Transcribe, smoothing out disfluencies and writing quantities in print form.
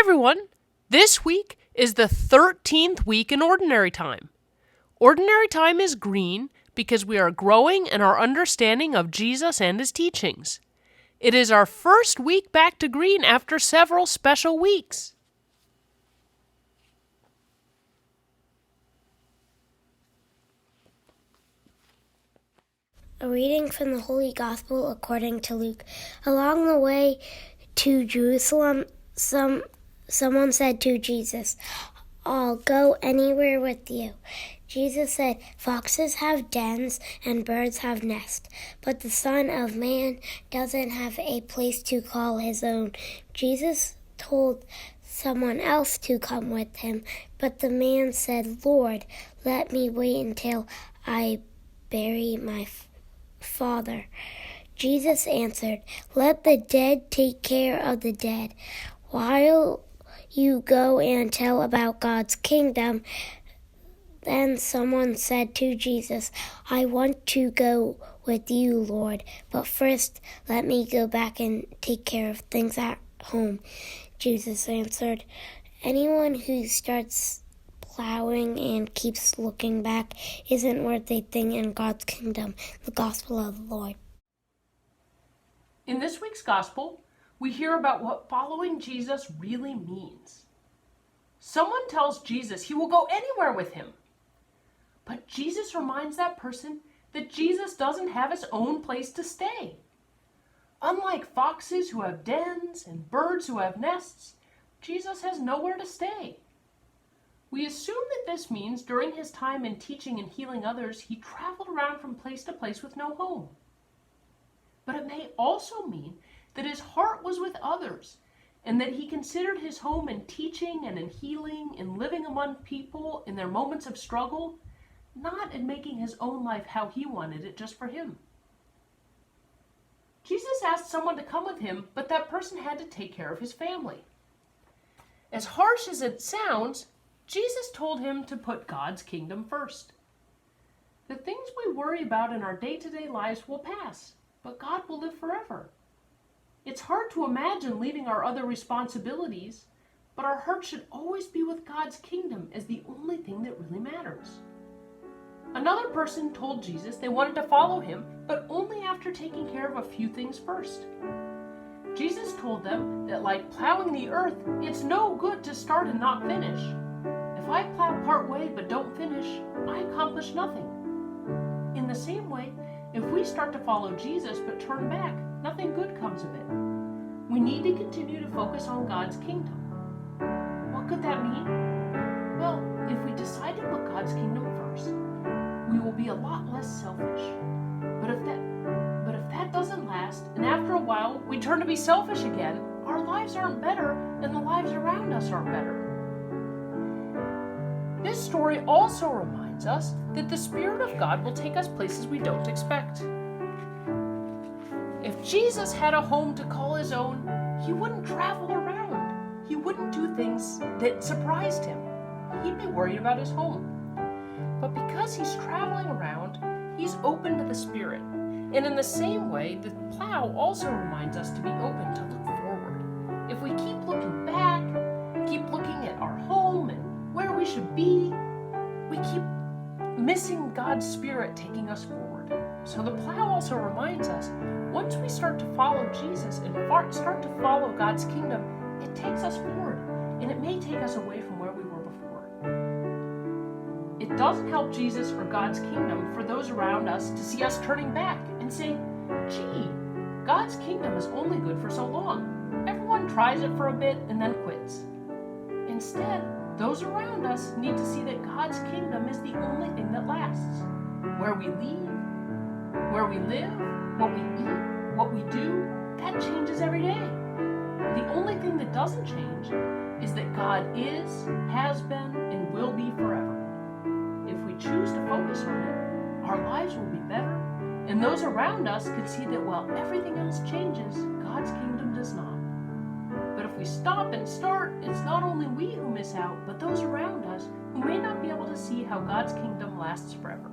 everyone! This week is the 13th week in Ordinary Time. Ordinary Time is green because we are growing in our understanding of Jesus and his teachings. It is our first week back to green after several special weeks. A reading from the Holy Gospel according to Luke. Along the way to Jerusalem, someone said to Jesus, "I'll go anywhere with you." Jesus said, "Foxes have dens and birds have nests, but the Son of Man doesn't have a place to call his own." Jesus told someone else to come with him, but the man said, "Lord, let me wait until I bury my Father." Jesus answered, "Let the dead take care of the dead, while you go and tell about God's kingdom." Then someone said to Jesus, "I want to go with you, Lord, but first let me go back and take care of things at home." Jesus answered, "Anyone who starts plowing and keeps looking back isn't worth a thing in God's kingdom." The Gospel of the Lord. In this week's Gospel, we hear about what following Jesus really means. Someone tells Jesus he will go anywhere with him. But Jesus reminds that person that Jesus doesn't have his own place to stay. Unlike foxes who have dens and birds who have nests, Jesus has nowhere to stay. We assume that this means during his time in teaching and healing others, he traveled around from place to place with no home. But it may also mean that his heart was with others, and that he considered his home in teaching and in healing and living among people in their moments of struggle, not in making his own life how he wanted it just for him. Jesus asked someone to come with him, but that person had to take care of his family. As harsh as it sounds, Jesus told him to put God's kingdom first. The things we worry about in our day-to-day lives will pass, but God will live forever. It's hard to imagine leaving our other responsibilities, but our heart should always be with God's kingdom as the only thing that really matters. Another person told Jesus they wanted to follow him, but only after taking care of a few things first. Jesus told them that like plowing the earth, it's no good to start and not finish. If I plow part way but don't finish, I accomplish nothing. In the same way, if we start to follow Jesus but turn back, nothing good comes of it. We need to continue to focus on God's kingdom. What could that mean? Well, if we decide to put God's kingdom first, we will be a lot less selfish. But if that doesn't last, and after a while we turn to be selfish again, our lives aren't better, and the lives around us aren't better. This story also reminds us that the Spirit of God will take us places we don't expect. If Jesus had a home to call his own, he wouldn't travel around. He wouldn't do things that surprised him. He'd be worried about his home. But because he's traveling around, he's open to the Spirit. And in the same way, the plow also reminds us to be open to look forward. If we keep looking back, keep looking at our home and where we should be, we keep missing God's Spirit taking us forward. So the plow also reminds us, once we start to follow Jesus and start to follow God's kingdom, it takes us forward, and it may take us away from where we were before. It doesn't help Jesus or God's kingdom for those around us to see us turning back and say, "Gee, God's kingdom is only good for so long. Everyone tries it for a bit and then quits." Instead, those around us need to see that God's kingdom is the only thing that lasts. Where we live, what we eat, what we do, that changes every day. The only thing that doesn't change is that God is, has been, and will be forever. If we choose to focus on it, our lives will be better, and those around us can see that while everything else changes, God's kingdom does not. But if we stop and start, it's not only we who miss out, but those around us who may not be able to see how God's kingdom lasts forever.